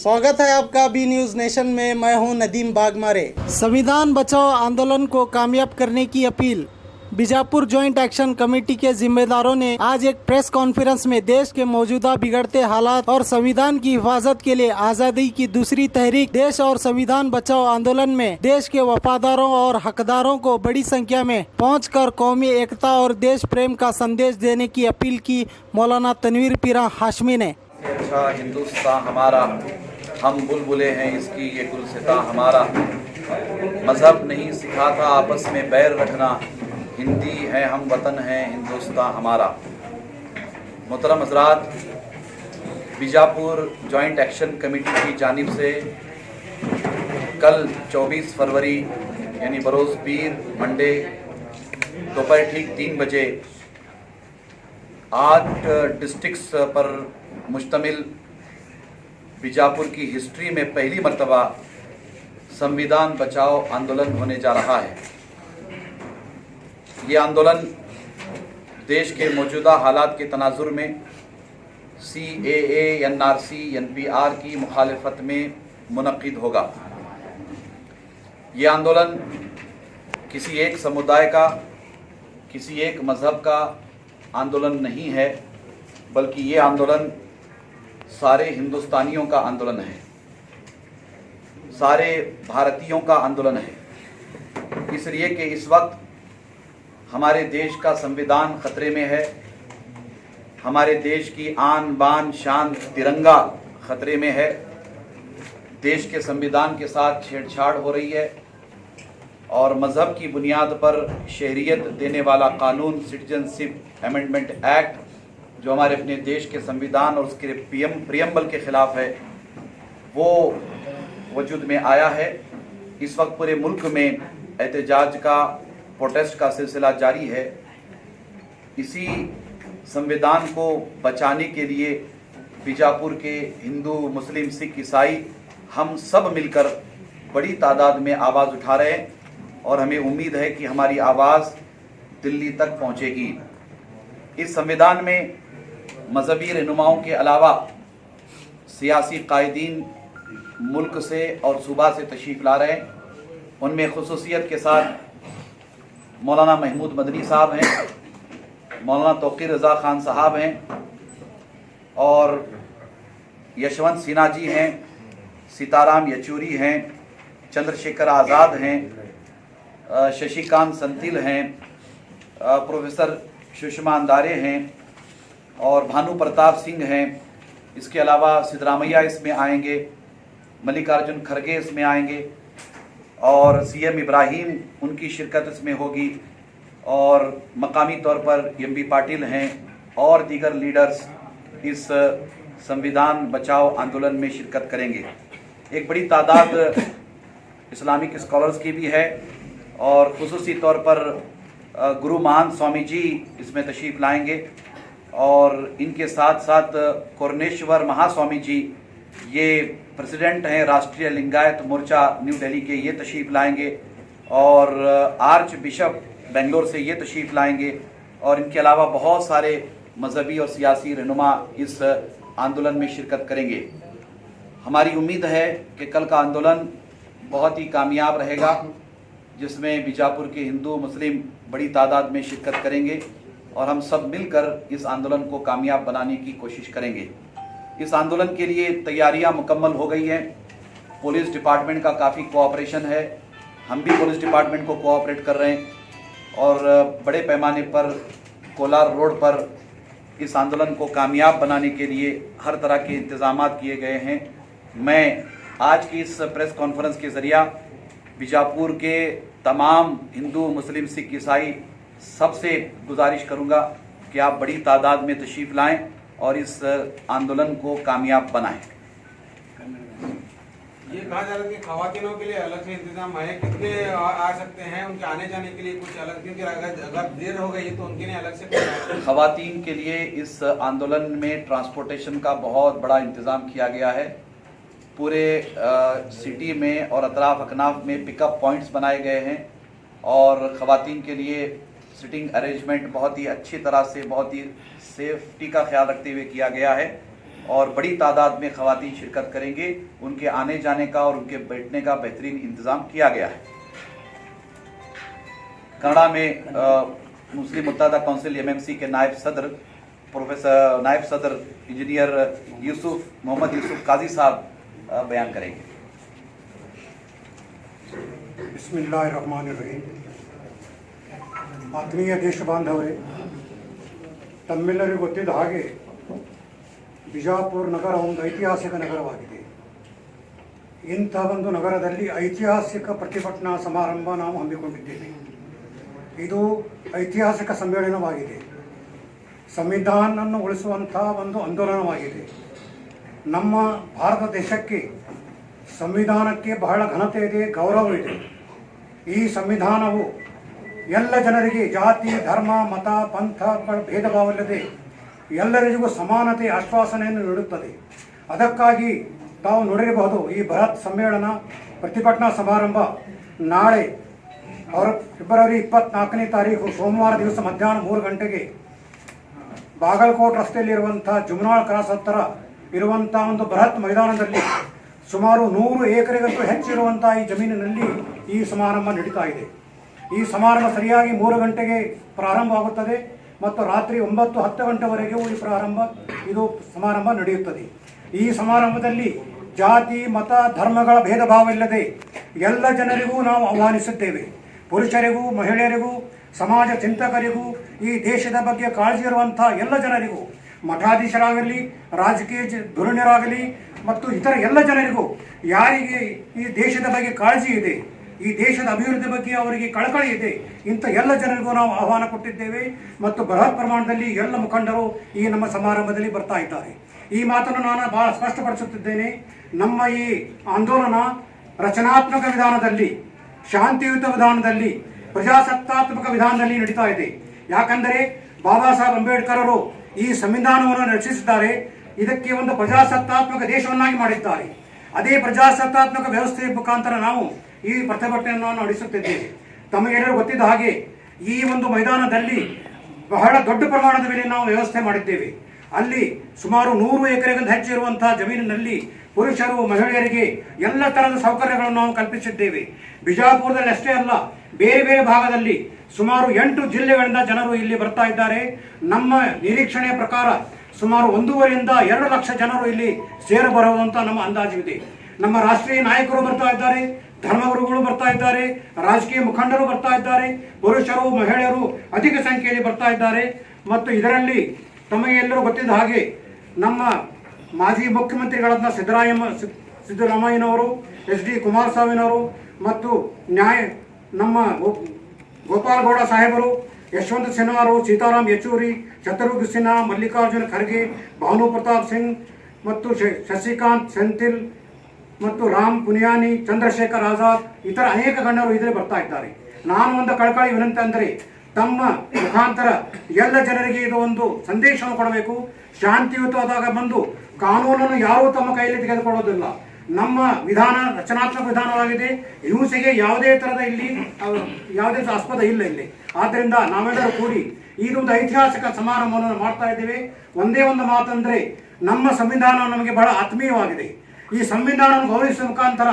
स्वागत है आपका बी न्यूज़ नेशन में। मैं हूं नदीम बागमारे। संविधान बचाओ आंदोलन को कामयाब करने की appeal. Bijapur joint action committee के जिम्मेदारों ने आज एक प्रेस कॉन्फ्रेंस में देश के मौजूदा बिगड़ते हालात और संविधान की हिफाजत के लिए आज़ादी की दूसरी तहरीक देश और संविधान बचाओ आंदोलन में देश के वफादारों और हकदारों को बड़ी संख्या में पहुंचकर कौमी एकता और देश प्रेम का संदेश देने की अपील की। मौलाना तनवीर पीरा हाशमी ने अच्छा हिंदुस्तान हमारा, हम बुलबुले हैं इसकी ये गुलसिता हमारा, मज़हब नहीं सिखाता आपस में बैर रखना, हिंदी है हम वतन है हिंदुस्तान हमारा। मोहतरम हज़रात, बीजापुर जॉइंट एक्शन कमेटी की जानिब से कल 24 फरवरी यानी बरोज़ पीर मंडे दोपहर ठीक 3 बजे 8 डिस्ट्रिक्ट्स पर मुश्तमिल बीजापुर की हिस्ट्री में पहली मर्तबा संविधान बचाओ आंदोलन होने जा रहा है। ये आंदोलन देश के मौजूदा हालात के तनाजुर में CAA, NRC, NPR की मुखालिफत में मुनक्किद होगा। ये आंदोलन किसी एक समुदाय का, किसी एक मज़हब का आंदोलन नहीं है, बल्कि ये आंदोलन सारे हिंदुस्तानियों का आंदोलन है, सारे भारतीयों का आंदोलन है। इसलिए कि इस वक्त हमारे देश का संविधान खतरे में है, हमारे देश की आन बान शान तिरंगा खतरे में है, देश के संविधान के साथ छेड़छाड़ हो रही है और मज़हब की बुनियाद पर शहरियत देने वाला कानून सिटीजनशिप अमेंडमेंट एक्ट जो हमारे अपने देश के संविधान और उसके प्रियम्बल के ख़िलाफ़ है, वो वजूद में आया है। इस वक्त पूरे मुल्क में एहतजाज का, प्रोटेस्ट का सिलसिला जारी है। इसी संविधान को बचाने के लिए बीजापुर के हिंदू, मुस्लिम, सिख, ईसाई हम सब मिलकर बड़ी तादाद में आवाज़ उठा रहे हैं और हमें उम्मीद है कि हमारी आवाज़ दिल्ली तक पहुंचेगी। इस संविधान में मजहबी रहनुमाओं के अलावा सियासी कायदीन मुल्क से और सूबा से तशरीफ़ ला रहे हैं। उनमें खुसूसियत के साथ मौलाना महमूद मदनी साहब हैं, मौलाना तौक़ीर रज़ा ख़ान साहब हैं और यशवंत सिन्हा जी हैं, सीताराम येचूरी हैं, चंद्रशेखर आज़ाद हैं, शशिकांत संतिल हैं, प्रोफेसर सुषमा अंदारे हैं और भानु प्रताप सिंह हैं। इसके अलावा सिद्धरामैया इसमें आएंगे, मल्लिकार्जुन खड़गे इसमें आएंगे और CM इब्राहिम उनकी शिरकत इसमें होगी और मकामी तौर पर MB पाटिल हैं और दीगर लीडर्स इस संविधान बचाओ आंदोलन में शिरकत करेंगे। एक बड़ी तादाद इस्लामिक स्कॉलर्स की भी है और खुसूसी तौर पर गुरु महान स्वामी जी इसमें तशरीफ़ लाएंगे और इनके साथ साथ कोरनेश्वर महास्वामी जी, ये प्रेसिडेंट हैं राष्ट्रीय लिंगायत मोर्चा न्यू दिल्ली के, ये तशरीफ़ लाएंगे और आर्च बिशप बेंगलोर से ये तशरीफ़ लाएंगे और इनके अलावा बहुत सारे मजहबी और सियासी रहनुमा इस आंदोलन में शिरकत करेंगे। हमारी उम्मीद है कि कल का आंदोलन बहुत ही कामयाब रहेगा, जिसमें बीजापुर के हिंदू, मुस्लिम बड़ी तादाद में शिरकत करेंगे और हम सब मिलकर इस आंदोलन को कामयाब बनाने की कोशिश करेंगे। इस आंदोलन के लिए तैयारियां मुकम्मल हो गई हैं। पुलिस डिपार्टमेंट का काफ़ी कोऑपरेशन है, हम भी पुलिस डिपार्टमेंट को कोऑपरेट कर रहे हैं और बड़े पैमाने पर कोलार रोड पर इस आंदोलन को कामयाब बनाने के लिए हर तरह के इंतज़ाम किए गए हैं। मैं आज की इस प्रेस कॉन्फ्रेंस के ज़रिया बीजापुर के तमाम हिंदू, मुस्लिम, सिख, ईसाई सबसे गुजारिश करूंगा कि आप बड़ी तादाद में तशरीफ़ लाएं और इस आंदोलन को कामयाब बनाएं। ये कहा जा रहा है कि ख़वातीनों के लिए अलग से इंतजाम है, कितने आ सकते हैं, उनके आने जाने के लिए कुछ अलग, क्योंकि अगर देर हो गई तो उनके लिए अलग से ख़वातीन के लिए इस आंदोलन में ट्रांसपोर्टेशन का बहुत बड़ा इंतज़ाम किया गया है। पूरे सिटी में और अतराफ अकनाफ में पिकअप पॉइंट्स बनाए गए हैं और ख़वातीन के लिए सिटिंग अरेंजमेंट बहुत ही अच्छी तरह से, बहुत ही सेफ्टी का ख्याल रखते हुए किया गया है। और बड़ी तादाद में ख़वातीन शिरकत करेंगे। उनके आने जाने का और उनके बैठने का बेहतरीन इंतज़ाम किया गया है। कनाडा में मुस्लिम मुत्तहदा काउंसिल MMC के नायब सदर इंजीनियर मोहम्मद यूसुफ काजी साहब बयान करेंगे। ಬಿಸ್ಮಿಲ್ಲಾಹಿರ್ರಹಮಾನಿರ್ರಹೀಮ್. ಆತ್ಮೀಯ ದೇಶ ಬಾಂಧವರೇ, ತಮ್ಮೆಲ್ಲರಿಗೂ ಗೊತ್ತಿದ್ದ ಹಾಗೆ ಬಿಜಾಪುರ ನಗರ ಒಂದು ಐತಿಹಾಸಿಕ ನಗರವಾಗಿದೆ. ಇಂಥ ಒಂದು ನಗರದಲ್ಲಿ ಐತಿಹಾಸಿಕ ಪ್ರತಿಭಟನಾ ಸಮಾರಂಭ ನಾವು ಹಮ್ಮಿಕೊಂಡಿದ್ದೇವೆ. ಇದು ಐತಿಹಾಸಿಕ ಸಮ್ಮೇಳನವಾಗಿದೆ. ಸಂವಿಧಾನವನ್ನು ಉಳಿಸುವಂಥ ಒಂದು ಆಂದೋಲನವಾಗಿದೆ. ನಮ್ಮ ಭಾರತ ದೇಶಕ್ಕೆ ಸಂವಿಧಾನಕ್ಕೆ ಬಹಳ ಘನತೆ ಇದೆ, ಗೌರವ ಇದೆ. ಈ ಸಂವಿಧಾನವು ಎಲ್ಲ ಜನರಿಗೆ ಜಾತಿ, ಧರ್ಮ, ಮತ, ಪಂಥ ಭೇದ ಭಾವವಿಲ್ಲದೆ ಎಲ್ಲರಿಗೂ ಸಮಾನತೆ ಆಶ್ವಾಸನೆಯನ್ನು ನೀಡುತ್ತದೆ. ಅದಕ್ಕಾಗಿ ತಾವು ನೋಡಿರಬಹುದು, ಈ ಬೃಹತ್ ಸಮ್ಮೇಳನ ಪ್ರತಿಭಟನಾ ಸಮಾರಂಭ ನಾಳೆ ಫೆಬ್ರವರಿ 24ನೇ ತಾರೀಕು ಸೋಮವಾರ ದಿವಸ ಮಧ್ಯಾಹ್ನ 3 ಗಂಟೆಗೆ ಬಾಗಲಕೋಟ್ ರಸ್ತೆಯಲ್ಲಿರುವಂಥ ಜುಮ್ನಾಳ್ ಕ್ರಾಸ್ ಹತ್ತಿರ ಇರುವಂಥ ಒಂದು ಬೃಹತ್ ಮೈದಾನದಲ್ಲಿ ಸುಮಾರು 100 ಎಕರೆಗೂ ಹೆಚ್ಚಿರುವಂಥ ಈ ಜಮೀನಿನಲ್ಲಿ ಈ ಸಮಾರಂಭ ನಡೀತಾ ಇದೆ. ಈ ಸಮಾರಂಭ ಸರಿಯಾಗಿ 3 ಗಂಟೆಗೆ ಪ್ರಾರಂಭವಾಗುತ್ತದೆ ಮತ್ತು ರಾತ್ರಿ 9-10 ಗಂಟೆವರೆಗೂ ಈ ಸಮಾರಂಭ ನಡೆಯುತ್ತದೆ. ಈ ಸಮಾರಂಭದಲ್ಲಿ ಜಾತಿ, ಮತ, ಧರ್ಮಗಳ ಭೇದ ಭಾವವಿಲ್ಲದೆ ಎಲ್ಲ ಜನರಿಗೂ ನಾವು ಆಹ್ವಾನಿಸುತ್ತೇವೆ. ಪುರುಷರಿಗೂ, ಮಹಿಳೆಯರಿಗೂ, ಸಮಾಜ ಚಿಂತಕರಿಗೂ, ಈ ದೇಶದ ಬಗ್ಗೆ ಕಾಳಜಿ ಇರುವಂಥ ಎಲ್ಲ ಜನರಿಗೂ, ಮಠಾಧೀಶರಾಗಲಿ, ರಾಜಕೀಯ ಧುರೀಣರಾಗಲಿ ಮತ್ತು ಇತರ ಎಲ್ಲ ಜನರಿಗೂ ಯಾರಿಗೆ ಈ ದೇಶದ ಬಗ್ಗೆ ಕಾಳಜಿ ಇದೆ, ಈ ದೇಶದ ಅಭಿವೃದ್ಧಿ ಬಗ್ಗೆ ಅವರಿಗೆ ಕಳಕಳಿ ಇದೆ, ಇಂಥ ಎಲ್ಲ ಜನರಿಗೂ ನಾವು ಆಹ್ವಾನ ಕೊಟ್ಟಿದ್ದೇವೆ. ಮತ್ತು ಬೃಹತ್ ಪ್ರಮಾಣದಲ್ಲಿ ಎಲ್ಲ ಮುಖಂಡರು ಈ ನಮ್ಮ ಸಮಾರಂಭದಲ್ಲಿ ಬರ್ತಾ ಇದ್ದಾರೆ. ಈ ಮಾತನ್ನು ನಾನು ಬಹಳ ಸ್ಪಷ್ಟಪಡಿಸುತ್ತಿದ್ದೇನೆ. ನಮ್ಮ ಈ ಆಂದೋಲನ ರಚನಾತ್ಮಕ ವಿಧಾನದಲ್ಲಿ, ಶಾಂತಿಯುತ ವಿಧಾನದಲ್ಲಿ, ಪ್ರಜಾಸತ್ತಾತ್ಮಕ ವಿಧಾನದಲ್ಲಿ ನಡೀತಾ ಇದೆ. ಯಾಕಂದರೆ ಬಾಬಾ ಸಾಹೇಬ್ ಅಂಬೇಡ್ಕರ್ ಅವರು ಈ ಸಂವಿಧಾನವನ್ನು ರಚಿಸಿದ್ದಾರೆ. ಇದಕ್ಕೆ ಒಂದು ಪ್ರಜಾಸತ್ತಾತ್ಮಕ ದೇಶವನ್ನಾಗಿ ಮಾಡಿದ್ದಾರೆ. ಅದೇ ಪ್ರಜಾಸತ್ತಾತ್ಮಕ ವ್ಯವಸ್ಥೆಯ ಮುಖಾಂತರ ನಾವು ಈ ಪ್ರತಿಭಟನೆಯನ್ನು ನಡೆಸುತ್ತಿದ್ದೇವೆ. ತಮಗೆಲ್ಲರೂ ಗೊತ್ತಿದ್ದ ಹಾಗೆ ಈ ಒಂದು ಮೈದಾನದಲ್ಲಿ ಬಹಳ ದೊಡ್ಡ ಪ್ರಮಾಣದ ಮೇಲೆ ನಾವು ವ್ಯವಸ್ಥೆ ಮಾಡಿದ್ದೇವೆ. ಅಲ್ಲಿ ಸುಮಾರು 100 ಎಕರೆಗಿಂತ ಹೆಚ್ಚಿರುವಂತಹ ಜಮೀನಿನಲ್ಲಿ ಪುರುಷರು, ಮಹಿಳೆಯರಿಗೆ ಎಲ್ಲ ತರಹದ ಸೌಕರ್ಯಗಳನ್ನು ನಾವು ಕಲ್ಪಿಸಿದ್ದೇವೆ. ಬಿಜಾಪುರದಲ್ಲಿ ಅಷ್ಟೇ ಅಲ್ಲ, ಬೇರೆ ಬೇರೆ ಭಾಗದಲ್ಲಿ ಸುಮಾರು 8 ಜಿಲ್ಲೆಗಳಿಂದ ಜನರು ಇಲ್ಲಿ ಬರ್ತಾ ಇದ್ದಾರೆ. ನಮ್ಮ ನಿರೀಕ್ಷಣೆಯ ಪ್ರಕಾರ ಸುಮಾರು 1.5ರಿಂದ 2 ಲಕ್ಷ ಜನರು ಇಲ್ಲಿ ಸೇರಬರುವುದು ಅಂತ ನಮ್ಮ ಅಂದಾಜಿದೆ. ನಮ್ಮ ರಾಷ್ಟ್ರೀಯ ನಾಯಕರು ಬರ್ತಾ ಇದ್ದಾರೆ, ಧರ್ಮಗುರುಗಳು ಬರ್ತಾ ಇದ್ದಾರೆ, ರಾಜಕೀಯ ಮುಖಂಡರು ಬರ್ತಾ ಇದ್ದಾರೆ, ಪುರುಷರು, ಮಹಿಳೆಯರು ಅಧಿಕ ಸಂಖ್ಯೆಯಲ್ಲಿ ಬರ್ತಾ ಇದ್ದಾರೆ. ಮತ್ತು ಇದರಲ್ಲಿ ತಮಗೆ ಎಲ್ಲರೂ ಗೊತ್ತಿದ್ದ ಹಾಗೆ ನಮ್ಮ ಮಾಜಿ ಮುಖ್ಯಮಂತ್ರಿಗಳಾದ ಸಿದ್ದರಾಮಯ್ಯನವರು, HD ಕುಮಾರಸ್ವಾಮಿನವರು ಮತ್ತು ನಮ್ಮ ಗೋಪಾಲಗೌಡ ಸಾಹೇಬರು, ಯಶವಂತ ಸಿನ್ಹಾ ಅವರು, ಸೀತಾರಾಮ್ ಯೆಚೂರಿ, ಶತ್ರುಘ್ನ ಸಿನ್ಹಾ, ಮಲ್ಲಿಕಾರ್ಜುನ ಖರ್ಗೆ, ಭಾನು ಪ್ರತಾಪ್ ಸಿಂಗ್ ಮತ್ತು ಶಶಿಕಾಂತ್ ಸೆಂಥಿಲ್ ಮತ್ತು ರಾಮ್ ಪುನಿಯಾನಿ, ಚಂದ್ರಶೇಖರ್ ಆಜಾದ್, ಇತರ ಅನೇಕ ಗಣ್ಯರು ಇದರಲ್ಲಿ ಬರ್ತಾ ಇದ್ದಾರೆ. ನಾನು ಒಂದು ಕಳಕಳಿ ವಿನಂತಿ ಅಂದರೆ, ತಮ್ಮ ಮುಖಾಂತರ ಎಲ್ಲ ಜನರಿಗೆ ಇದು ಒಂದು ಸಂದೇಶವನ್ನು ಕೊಡಬೇಕು. ಶಾಂತಿಯುತವಾದಾಗ ಬಂದು ಕಾನೂನನ್ನು ಯಾರೂ ತಮ್ಮ ಕೈಯಲ್ಲಿ ತೆಗೆದುಕೊಳ್ಳೋದಿಲ್ಲ. ನಮ್ಮ ವಿಧಾನ ರಚನಾತ್ಮಕ ವಿಧಾನವಾಗಿದೆ. ಹಿಂಸೆಗೆ ಯಾವುದೇ ತರಹದ ಇಲ್ಲಿ ಯಾವುದೇ ಆಸ್ಪದ ಇಲ್ಲ ಇಲ್ಲಿ. ಆದ್ದರಿಂದ ನಾವೆಲ್ಲರೂ ಕೂಡಿ ಇದೊಂದು ಐತಿಹಾಸಿಕ ಸಮಾರಂಭವನ್ನು ಮಾಡ್ತಾ ಇದ್ದೇವೆ. ಒಂದೇ ಒಂದು ಮಾತಂದ್ರೆ, ನಮ್ಮ ಸಂವಿಧಾನ ನಮಗೆ ಬಹಳ ಆತ್ಮೀಯವಾಗಿದೆ. ಈ ಸಂವಿಧಾನವನ್ನು ಗೌರವಿಸುವ ಮುಖಾಂತರ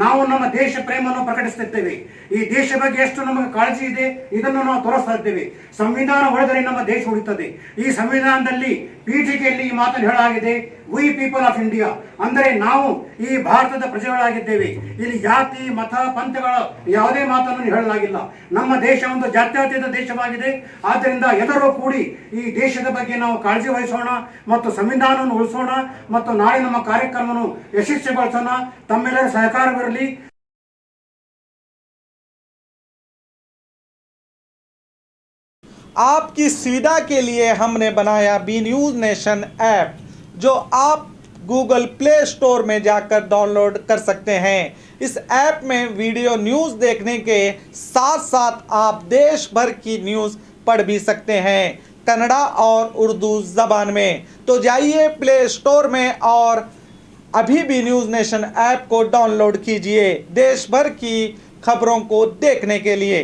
ನಾವು ನಮ್ಮ ದೇಶ ಪ್ರೇಮವನ್ನು ಪ್ರಕಟಿಸುತ್ತಿದ್ದೇವೆ. ಈ ದೇಶ ಬಗ್ಗೆ ಎಷ್ಟು ನಮಗೆ ಕಾಳಜಿ ಇದೆ ಇದನ್ನು ನಾವು ತೋರಿಸ್ತಾ ಇದ್ದೇವೆ. ಸಂವಿಧಾನ ಉಳಿದರೆ ನಮ್ಮ ದೇಶ ಉಳಿಯುತ್ತದೆ. ಈ ಸಂವಿಧಾನದಲ್ಲಿ ಪೀಠಿಕೆಯಲ್ಲಿ ಈ ಮಾತನ್ನು ಹೇಳಲಾಗಿದೆ, ವಿ ಪೀಪಲ್ ಆಫ್ ಇಂಡಿಯಾ, ಅಂದರೆ ನಾವು ಈ ಭಾರತದ ಪ್ರಜೆಗಳಾಗಿದ್ದೇವೆ. ಇಲ್ಲಿ ಜಾತಿ, ಮತ, ಪಂಥಗಳ ಯಾವುದೇ ಮಾತನ್ನು ಹೇಳಲಾಗಿಲ್ಲ. ನಮ್ಮ ದೇಶ ಒಂದು ಜಾತ್ಯತೀತ ದೇಶವಾಗಿದೆ. ಆದ್ದರಿಂದ ಎಲ್ಲರೂ ಕೂಡಿ ಈ ದೇಶದ ಬಗ್ಗೆ ನಾವು ಕಾಳಜಿ ವಹಿಸೋಣ ಮತ್ತು ಸಂವಿಧಾನವನ್ನು ಉಳಿಸೋಣ ಮತ್ತು ನಾಳೆ ನಮ್ಮ ಕಾರ್ಯಕ್ರಮವನ್ನು ಯಶಸ್ವಿಗೊಳಿಸೋಣ. ತಮ್ಮೆಲ್ಲರ ಸಹಕಾರವಿರಲಿ. आपकी सुविधा के लिए हमने बनाया बी न्यूज़ नेशन ऐप, जो आप गूगल प्ले स्टोर में जाकर डाउनलोड कर सकते हैं। इस ऐप में वीडियो न्यूज़ देखने के साथ साथ आप देश भर की न्यूज़ पढ़ भी सकते हैं, कन्नड़ा और उर्दू ज़बान में। तो जाइए प्ले स्टोर में और अभी भी न्यूज़ नेशन ऐप को डाउनलोड कीजिए देश भर की खबरों को देखने के लिए।